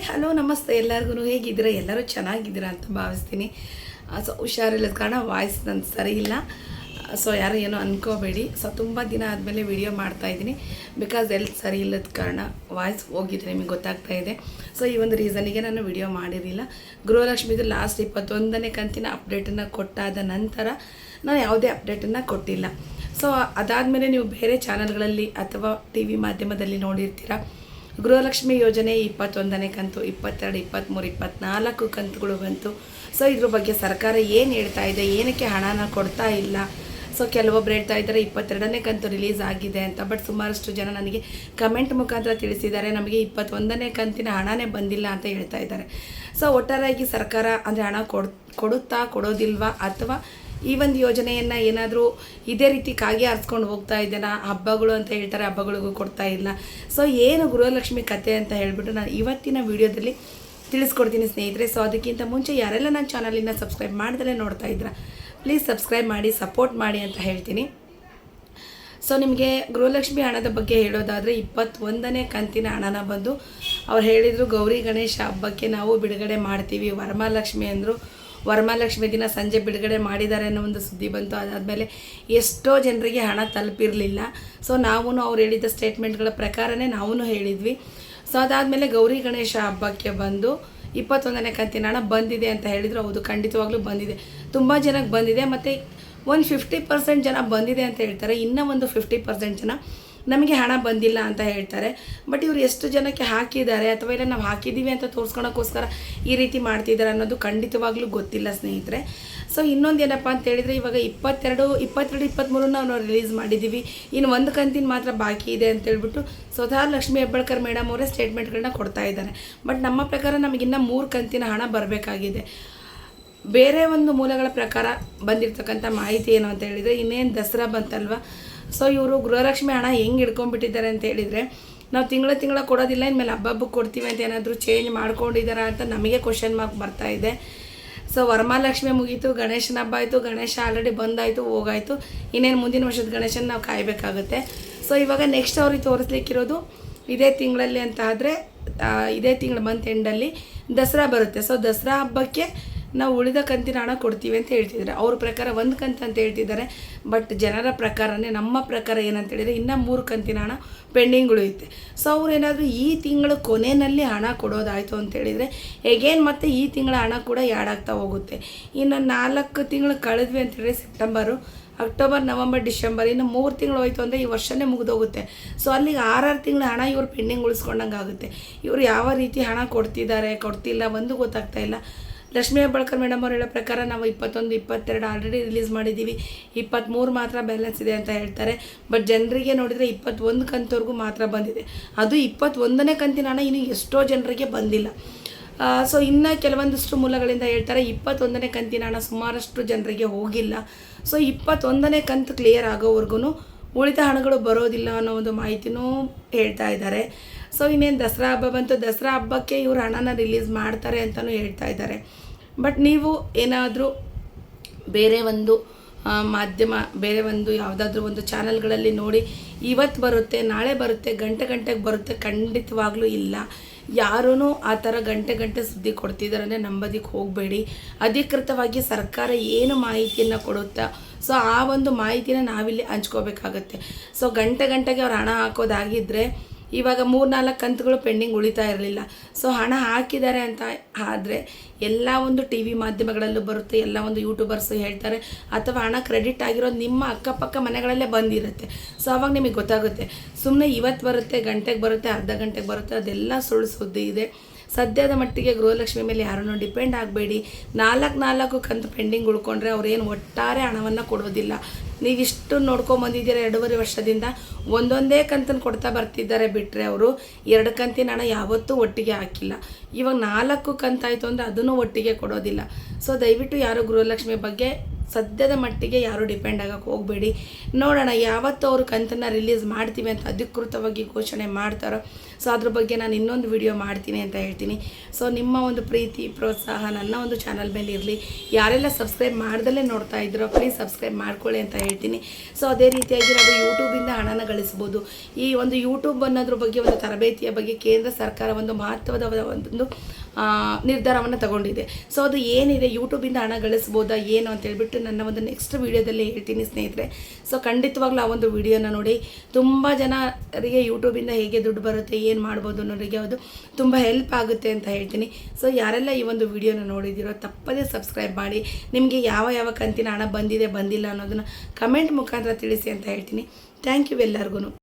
Hello ನಮಸ್ತೆ ಎಲ್ಲರಿಗೂ ಹೇಗಿದ್ದೀರಾ? ಎಲ್ಲರೂ ಚೆನ್ನಾಗಿದ್ದೀರಾ ಅಂತ ಭಾವಿಸ್ತೀನಿ. ಸೊ ಹುಷಾರಿಲ್ಲದ ಕಾರಣ ವಾಯ್ಸ್ ನನ್ನ ಸರಿ ಇಲ್ಲ. ಸೊ ಯಾರು ಏನೋ ಅಂದ್ಕೋಬೇಡಿ. ಸೊ ತುಂಬ ದಿನ ಆದಮೇಲೆ ವಿಡಿಯೋ ಮಾಡ್ತಾಯಿದ್ದೀನಿ. ಬಿಕಾಸ್ ಎಲ್ತ್ ಸರಿ ಇಲ್ಲದ ಕಾರಣ ವಾಯ್ಸ್ ಹೋಗಿದೆ, ನಿಮಗೆ ಗೊತ್ತಾಗ್ತಾ ಇದೆ. ಸೊ ಈ ಒಂದು ರೀಸನಿಗೆ ನಾನು ವಿಡಿಯೋ ಮಾಡಿರಲಿಲ್ಲ. ಗೃಹಲಕ್ಷ್ಮಿದು ಲಾಸ್ಟ್ 21ನೇ ಕಂತಿನ ಅಪ್ಡೇಟನ್ನು ಕೊಟ್ಟಾದ ನಂತರ ನಾನು ಯಾವುದೇ ಅಪ್ಡೇಟನ್ನು ಕೊಟ್ಟಿಲ್ಲ. ಸೊ ಅದಾದಮೇಲೆ ನೀವು ಬೇರೆ ಚಾನಲ್ಗಳಲ್ಲಿ ಅಥವಾ ಟಿ ವಿ ಮಾಧ್ಯಮದಲ್ಲಿ ನೋಡಿರ್ತೀರ, ಗೃಹಲಕ್ಷ್ಮಿ ಯೋಜನೆ 21ನೇ ಕಂತು, 22, 23, 24 ಕಂತುಗಳು ಬಂತು. ಸೊ ಇದ್ರ ಬಗ್ಗೆ ಸರ್ಕಾರ ಏನು ಹೇಳ್ತಾ ಇದೆ, ಏನಕ್ಕೆ ಹಣನ ಕೊಡ್ತಾ ಇಲ್ಲ? ಸೊ ಕೆಲವೊಬ್ರು ಹೇಳ್ತಾ ಇದ್ದಾರೆ 22ನೇ ಕಂತು ರಿಲೀಸ್ ಆಗಿದೆ ಅಂತ. ಬಟ್ ಸುಮಾರಷ್ಟು ಜನ ನನಗೆ ಕಮೆಂಟ್ ಮುಖಾಂತರ ತಿಳಿಸಿದ್ದಾರೆ, ನಮಗೆ 21ನೇ ಕಂತಿನ ಹಣನೇ ಬಂದಿಲ್ಲ ಅಂತ ಹೇಳ್ತಾ ಇದ್ದಾರೆ. ಸೊ ಒಟ್ಟಾರೆಯಾಗಿ ಸರ್ಕಾರ ಅಂದರೆ ಹಣ ಕೊಡುತ್ತಾ ಕೊಡೋದಿಲ್ವಾ, ಅಥವಾ ಈ ಒಂದು ಯೋಜನೆಯನ್ನು ಏನಾದರೂ ಇದೇ ರೀತಿ ಕಾಗಿ ಆರಿಸ್ಕೊಂಡು ಹೋಗ್ತಾ ಇದ್ದೇನಾ? ಹಬ್ಬಗಳು ಅಂತ ಹೇಳ್ತಾರೆ, ಹಬ್ಬಗಳಿಗೂ ಕೊಡ್ತಾ ಇಲ್ಲ. ಸೊ ಏನು ಗೃಹಲಕ್ಷ್ಮಿ ಕತೆ ಅಂತ ಹೇಳಿಬಿಟ್ಟು ನಾನು ಇವತ್ತಿನ ವಿಡಿಯೋದಲ್ಲಿ ತಿಳಿಸ್ಕೊಡ್ತೀನಿ ಸ್ನೇಹಿತರೆ. ಸೊ ಅದಕ್ಕಿಂತ ಮುಂಚೆ ಯಾರೆಲ್ಲ ನನ್ನ ಚಾನಲಿನ ಸಬ್ಸ್ಕ್ರೈಬ್ ಮಾಡಿದ್ರೆ ನೋಡ್ತಾ ಇದ್ದೀರಾ, ಪ್ಲೀಸ್ ಸಬ್ಸ್ಕ್ರೈಬ್ ಮಾಡಿ, ಸಪೋರ್ಟ್ ಮಾಡಿ ಅಂತ ಹೇಳ್ತೀನಿ. ಸೊ ನಿಮಗೆ ಗೃಹಲಕ್ಷ್ಮಿ ಹಣದ ಬಗ್ಗೆ ಹೇಳೋದಾದರೆ 21ನೇ ಕಂತಿನ ಹಣನ ಬಂದು ಅವ್ರು ಹೇಳಿದರು ಗೌರಿ ಗಣೇಶ ಹಬ್ಬಕ್ಕೆ ನಾವು ಬಿಡುಗಡೆ ಮಾಡ್ತೀವಿ. ವರಮಹಾಲಕ್ಷ್ಮಿ ಅಂದರು, ವರಮಹಾಲಕ್ಷ್ಮಿ ದಿನ ಸಂಜೆ ಬಿಡುಗಡೆ ಮಾಡಿದ್ದಾರೆ ಅನ್ನೋ ಒಂದು ಸುದ್ದಿ ಬಂತು. ಅದಾದಮೇಲೆ ಎಷ್ಟೋ ಜನರಿಗೆ ಹಣ ತಲುಪಿರಲಿಲ್ಲ. ಸೊ ನಾವು ಅವ್ರು ಹೇಳಿದ ಸ್ಟೇಟ್ಮೆಂಟ್ಗಳ ಪ್ರಕಾರನೇ ನಾವು ಹೇಳಿದ್ವಿ. ಸೊ ಅದಾದಮೇಲೆ ಗೌರಿ ಗಣೇಶ ಹಬ್ಬಕ್ಕೆ ಬಂದು 21ನೇ ಕಂತಿನ ಹಣ ಬಂದಿದೆ ಅಂತ ಹೇಳಿದರು. ಹೌದು, ಖಂಡಿತವಾಗ್ಲೂ ಬಂದಿದೆ, ತುಂಬ ಜನಕ್ಕೆ ಬಂದಿದೆ. ಮತ್ತು ಒಂದು 50% ಜನ ಬಂದಿದೆ ಅಂತ ಹೇಳ್ತಾರೆ, ಇನ್ನೂ ಒಂದು 50% ಜನ ನಮಗೆ ಹಣ ಬಂದಿಲ್ಲ ಅಂತ ಹೇಳ್ತಾರೆ. ಬಟ್ ಇವರು ಎಷ್ಟು ಜನಕ್ಕೆ ಹಾಕಿದ್ದಾರೆ ಅಥವಾ ಇಲ್ಲ ನಾವು ಹಾಕಿದ್ದೀವಿ ಅಂತ ತೋರಿಸ್ಕೊಳಕ್ಕೋಸ್ಕರ ಈ ರೀತಿ ಮಾಡ್ತಿದ್ದಾರೆ ಅನ್ನೋದು ಖಂಡಿತವಾಗ್ಲೂ ಗೊತ್ತಿಲ್ಲ ಸ್ನೇಹಿತರೆ. ಸೊ ಇನ್ನೊಂದು ಏನಪ್ಪ ಅಂತ ಹೇಳಿದರೆ, ಇವಾಗ 22, 23 ನಾವು ರಿಲೀಸ್ ಮಾಡಿದ್ದೀವಿ, ಇನ್ನು ಒಂದು ಕಂತಿನ ಮಾತ್ರ ಬಾಕಿ ಇದೆ ಅಂತ ಹೇಳ್ಬಿಟ್ಟು ಸ್ವತಃ ಲಕ್ಷ್ಮೀ ಹೆಬ್ಬಾಳ್ಕರ್ ಮೇಡಮ್ ಅವರೇ ಸ್ಟೇಟ್ಮೆಂಟ್ಗಳನ್ನ ಕೊಡ್ತಾ ಇದ್ದಾರೆ. ಬಟ್ ನಮ್ಮ ಪ್ರಕಾರ ನಮಗಿನ್ನ 3 ಕಂತಿನ ಹಣ ಬರಬೇಕಾಗಿದೆ. ಬೇರೆ ಒಂದು ಮೂಲಗಳ ಪ್ರಕಾರ ಬಂದಿರತಕ್ಕಂಥ ಮಾಹಿತಿ ಏನು ಅಂತ ಹೇಳಿದರೆ, ಇನ್ನೇನು ದಸರಾ ಬಂತಲ್ವ, ಸೊ ಇವರು ಗೃಹಲಕ್ಷ್ಮಿ ಹಣ ಹೆಂಗೆ ಹಿಡ್ಕೊಂಡ್ಬಿಟ್ಟಿದ್ದಾರೆ ಅಂತ ಹೇಳಿದರೆ, ನಾವು ತಿಂಗಳ ಕೊಡೋದಿಲ್ಲ, ಇನ್ಮೇಲೆ ಹಬ್ಬಕ್ಕೆ ಕೊಡ್ತೀವಿ ಅಂತ ಏನಾದರೂ ಚೇಂಜ್ ಮಾಡ್ಕೊಂಡಿದ್ದಾರಾ ಅಂತ ನಮಗೆ ಕ್ವಶನ್ ಮಾರ್ಕ್ ಬರ್ತಾ ಇದೆ. ಸೊ ವರಮಹಾಲಕ್ಷ್ಮಿ ಮುಗೀತು, ಗಣೇಶನ ಹಬ್ಬ ಆಯಿತು, ಗಣೇಶ ಆಲ್ರೆಡಿ ಬಂದಾಯಿತು, ಹೋಗಾಯಿತು, ಇನ್ನೇನು ಮುಂದಿನ ವರ್ಷದ ಗಣೇಶನ ನಾವು ಕಾಯಬೇಕಾಗುತ್ತೆ. ಸೊ ಇವಾಗ ನೆಕ್ಸ್ಟ್ ಅವ್ರಿಗೆ ತೋರಿಸ್ಲಿಕ್ಕಿರೋದು ಇದೇ ತಿಂಗಳಲ್ಲಿ ಅಂತ ಆದರೆ, ಇದೇ ತಿಂಗಳ ಮಂತ್ ಎಂಡಲ್ಲಿ ದಸರಾ ಬರುತ್ತೆ. ಸೊ ದಸರಾ ಹಬ್ಬಕ್ಕೆ ನಾವು ಉಳಿದ ಕಂತಿನ ಹಣ ಕೊಡ್ತೀವಿ ಅಂತ ಹೇಳ್ತಿದ್ದಾರೆ. ಅವ್ರ ಪ್ರಕಾರ 1 ಕಂತು ಅಂತ ಹೇಳ್ತಿದ್ದಾರೆ. ಬಟ್ ಜನರ ಪ್ರಕಾರನೇ, ನಮ್ಮ ಪ್ರಕಾರ ಏನಂತ ಹೇಳಿದರೆ ಇನ್ನೂ 3 ಕಂತಿನ ಹಣ ಪೆಂಡಿಂಗ್ ಉಳಿಯುತ್ತೆ. ಸೊ ಅವ್ರು ಏನಾದರೂ ಈ ತಿಂಗಳು ಕೊನೆಯಲ್ಲಿ ಹಣ ಕೊಡೋದಾಯಿತು ಅಂತ ಹೇಳಿದರೆ ಎಗೇನ್ ಮತ್ತೆ ಈ ತಿಂಗಳ ಹಣ ಕೂಡ ಆ್ಯಡ್ ಆಗ್ತಾ ಹೋಗುತ್ತೆ. ಇನ್ನು 4 ತಿಂಗಳು ಕಳೆದ್ವಿ ಅಂತ ಹೇಳಿದ್ರೆ ಸೆಪ್ಟೆಂಬರು, ಅಕ್ಟೋಬರ್, ನವಂಬರ್, ಡಿಸೆಂಬರ್, ಇನ್ನು 3 ತಿಂಗಳು ಹೋಯ್ತು ಅಂದರೆ ಈ ವರ್ಷನೇ ಮುಗಿದೋಗುತ್ತೆ. ಸೊ ಅಲ್ಲಿಗೆ 6 ತಿಂಗಳ ಹಣ ಇವರು ಪೆಂಡಿಂಗ್ ಉಳಿಸ್ಕೊಂಡಂಗೆ ಆಗುತ್ತೆ. ಇವರು ಯಾವ ರೀತಿ ಹಣ ಕೊಡ್ತಿದ್ದಾರೆ ಕೊಡ್ತಿಲ್ಲ ಒಂದು ಗೊತ್ತಾಗ್ತಾ ಇಲ್ಲ. ಲಕ್ಷ್ಮೀ ಹೆಬ್ಬಾಳ್ಕರ್ ಮೇಡಮ್ ಅವ್ರು ಹೇಳೋ ಪ್ರಕಾರ ನಾವು 21, 22 ಆಲ್ರೆಡಿ ರಿಲೀಸ್ ಮಾಡಿದ್ದೀವಿ, 23 ಮಾತ್ರ ಬ್ಯಾಲೆನ್ಸ್ ಇದೆ ಅಂತ ಹೇಳ್ತಾರೆ. ಬಟ್ ಜನರಿಗೆ ನೋಡಿದರೆ 21 ಕಂತವರೆಗೂ ಮಾತ್ರ ಬಂದಿದೆ. ಅದು 21ನೇ ಕಂತಿನ ಹಣ ಇನ್ನು ಎಷ್ಟೋ ಜನರಿಗೆ ಬಂದಿಲ್ಲ. ಸೊ ಇನ್ನು ಕೆಲವೊಂದಷ್ಟು ಮೂಲಗಳಿಂದ ಹೇಳ್ತಾರೆ 21ನೇ ಕಂತಿನ ಹಣ ಸುಮಾರಷ್ಟು ಜನರಿಗೆ ಹೋಗಿಲ್ಲ. ಸೊ 21ನೇ ಕಂತು ಕ್ಲಿಯರ್ ಆಗೋವರೆಗೂ ಉಳಿದ ಹಣಗಳು ಬರೋದಿಲ್ಲ ಅನ್ನೋ ಒಂದು ಮಾಹಿತಿನೂ ಹೇಳ್ತಾ ಇದ್ದಾರೆ. ಸೊ ಇನ್ನೇನು ದಸರಾ ಹಬ್ಬ ಬಂತು, ದಸರಾ ಹಬ್ಬಕ್ಕೆ ಇವರು ಹಣನ ರಿಲೀಸ್ ಮಾಡ್ತಾರೆ ಅಂತಲೂ ಹೇಳ್ತಾ ಇದ್ದಾರೆ. ಬಟ್ ನೀವು ಏನಾದರೂ ಬೇರೆ ಒಂದು ಮಾಧ್ಯಮ, ಬೇರೆ ಒಂದು ಯಾವುದಾದ್ರೂ ಒಂದು ಚಾನಲ್ಗಳಲ್ಲಿ ನೋಡಿ ಇವತ್ತು ಬರುತ್ತೆ, ನಾಳೆ ಬರುತ್ತೆ, ಗಂಟೆಗೆ ಬರುತ್ತೆ, ಖಂಡಿತವಾಗ್ಲೂ ಇಲ್ಲ. ಯಾರೂ ಆ ಥರ ಗಂಟೆ ಸುದ್ದಿ ಕೊಡ್ತಿದ್ದಾರೆ ಅಂದರೆ ನಂಬೋದಕ್ಕೆ ಹೋಗಬೇಡಿ. ಅಧಿಕೃತವಾಗಿ ಸರ್ಕಾರ ಏನು ಮಾಹಿತಿಯನ್ನು ಕೊಡುತ್ತಾ, ಸೊ ಆ ಒಂದು ಮಾಹಿತಿನ ನಾವಿಲ್ಲಿ ಹಂಚ್ಕೋಬೇಕಾಗತ್ತೆ. ಸೊ ಗಂಟೆಗೆ ಅವ್ರು ಹಣ ಹಾಕೋದಾಗಿದ್ದರೆ ಇವಾಗ 3-4 ಕಂತುಗಳು ಪೆಂಡಿಂಗ್ ಉಳಿತಾ ಇರಲಿಲ್ಲ. ಸೊ ಹಣ ಹಾಕಿದ್ದಾರೆ ಅಂತ ಆದರೆ ಎಲ್ಲ ಒಂದು ಟಿ ವಿ ಮಾಧ್ಯಮಗಳಲ್ಲೂ ಬರುತ್ತೆ, ಎಲ್ಲ ಒಂದು ಯೂಟ್ಯೂಬರ್ಸು ಹೇಳ್ತಾರೆ, ಅಥವಾ ಹಣ ಕ್ರೆಡಿಟ್ ಆಗಿರೋದು ನಿಮ್ಮ ಅಕ್ಕಪಕ್ಕ ಮನೆಗಳಲ್ಲೇ ಬಂದಿರುತ್ತೆ. ಸೊ ಆವಾಗ ನಿಮಗೆ ಗೊತ್ತಾಗುತ್ತೆ. ಸುಮ್ಮನೆ ಇವತ್ತು ಬರುತ್ತೆ, ಗಂಟೆಗೆ ಬರುತ್ತೆ, ಅರ್ಧ ಗಂಟೆಗೆ ಬರುತ್ತೆ, ಅದೆಲ್ಲ ಸುಳ್ಳು ಸುದ್ದಿ ಇದೆ. ಸದ್ಯದ ಮಟ್ಟಿಗೆ ಗೃಹಲಕ್ಷ್ಮಿ ಮೇಲೆ ಯಾರನ್ನೂ ಡಿಪೆಂಡ್ ಆಗಬೇಡಿ. 4 ಕಂತು ಪೆಂಡಿಂಗ್ ಉಳ್ಕೊಂಡ್ರೆ ಅವ್ರೇನು ಒಟ್ಟಾರೆ ಹಣವನ್ನು ಕೊಡೋದಿಲ್ಲ. ನೀವಿಷ್ಟು ನೋಡ್ಕೊಂಬಂದಿದ್ದೀರ 2.5 ವರ್ಷದಿಂದ, ಒಂದೊಂದೇ ಕಂತನ್ನು ಕೊಡ್ತಾ ಬರ್ತಿದ್ದಾರೆ ಬಿಟ್ಟರೆ ಅವರು 2 ಕಂತಿನ ಹಣ ಯಾವತ್ತೂ ಒಟ್ಟಿಗೆ ಹಾಕಿಲ್ಲ. ಇವಾಗ 4 ಕಂತಾಯಿತು ಅಂದರೆ ಅದನ್ನು ಒಟ್ಟಿಗೆ ಕೊಡೋದಿಲ್ಲ. ಸೊ ದಯವಿಟ್ಟು ಯಾರು ಗೃಹಲಕ್ಷ್ಮಿ ಬಗ್ಗೆ ಸದ್ಯದ ಮಟ್ಟಿಗೆ ಯಾರು ಡಿಪೆಂಡ್ ಆಗೋಕ್ಕೆ ಹೋಗಬೇಡಿ. ನೋಡೋಣ ಯಾವತ್ತು ಅವರು ಕಂತನ್ನು ರಿಲೀಸ್ ಮಾಡ್ತೀವಿ ಅಂತ ಅಧಿಕೃತವಾಗಿ ಘೋಷಣೆ ಮಾಡ್ತಾರೋ, ಸೊ ಅದ್ರ ಬಗ್ಗೆ ನಾನು ಇನ್ನೊಂದು ವಿಡಿಯೋ ಮಾಡ್ತೀನಿ ಅಂತ ಹೇಳ್ತೀನಿ. ಸೊ ನಿಮ್ಮ ಒಂದು ಪ್ರೀತಿ ಪ್ರೋತ್ಸಾಹ ನನ್ನ ಒಂದು ಚಾನಲ್ ಮೇಲೆ ಇರಲಿ. ಯಾರೆಲ್ಲ ಸಬ್ಸ್ಕ್ರೈಬ್ ಮಾಡ್ದಲ್ಲೇ ನೋಡ್ತಾ ಇದ್ದೀರೋ ಪ್ಲೀಸ್ ಸಬ್ಸ್ಕ್ರೈಬ್ ಮಾಡ್ಕೊಳ್ಳಿ ಅಂತ ಹೇಳ್ತೀನಿ. ಸೊ ಅದೇ ರೀತಿಯಾಗಿ ನಾವು ಯೂಟ್ಯೂಬಿಂದ ಹಣನ ಗಳಿಸ್ಬೋದು. ಈ ಒಂದು ಯೂಟ್ಯೂಬ್ ಅನ್ನೋದ್ರ ಬಗ್ಗೆ ಒಂದು ತರಬೇತಿಯ ಬಗ್ಗೆ ಕೇಂದ್ರ ಸರ್ಕಾರ ಒಂದು ಮಹತ್ವದ ಒಂದು ನಿರ್ಧಾರವನ್ನು ತಗೊಂಡಿದೆ. ಸೊ ಅದು ಏನಿದೆ, ಯೂಟ್ಯೂಬಿಂದ ಹಣ ಗಳಿಸ್ಬೋದಾ ಏನು ಅಂತ ಹೇಳ್ಬಿಟ್ಟು ನನ್ನ ಒಂದು ನೆಕ್ಸ್ಟ್ ವೀಡಿಯೋದಲ್ಲಿ ಹೇಳ್ತೀನಿ ಸ್ನೇಹಿತರೆ. ಸೊ ಖಂಡಿತವಾಗ್ಲೂ ಆ ಒಂದು ವಿಡಿಯೋನ ನೋಡಿ. ತುಂಬ ಜನರಿಗೆ ಯೂಟ್ಯೂಬಿಂದ ಹೇಗೆ ದುಡ್ಡು ಬರುತ್ತೆ, ಏನು ಮಾಡ್ಬೋದು ಅನ್ನೋರಿಗೆ ಅದು ತುಂಬ ಹೆಲ್ಪ್ ಆಗುತ್ತೆ ಅಂತ ಹೇಳ್ತೀನಿ. ಸೊ ಯಾರೆಲ್ಲ ಈ ಒಂದು ವಿಡಿಯೋನ ನೋಡಿದ್ದೀರೋ ತಪ್ಪದೇ ಸಬ್ಸ್ಕ್ರೈಬ್ ಮಾಡಿ. ನಿಮಗೆ ಯಾವ ಕಂತಿನ ಹಣ ಬಂದಿದೆ ಬಂದಿಲ್ಲ ಅನ್ನೋದನ್ನು ಕಮೆಂಟ್ ಮುಖಾಂತರ ತಿಳಿಸಿ ಅಂತ ಹೇಳ್ತೀನಿ. ಥ್ಯಾಂಕ್ ಯು ಎಲ್ಲರಿಗೂ.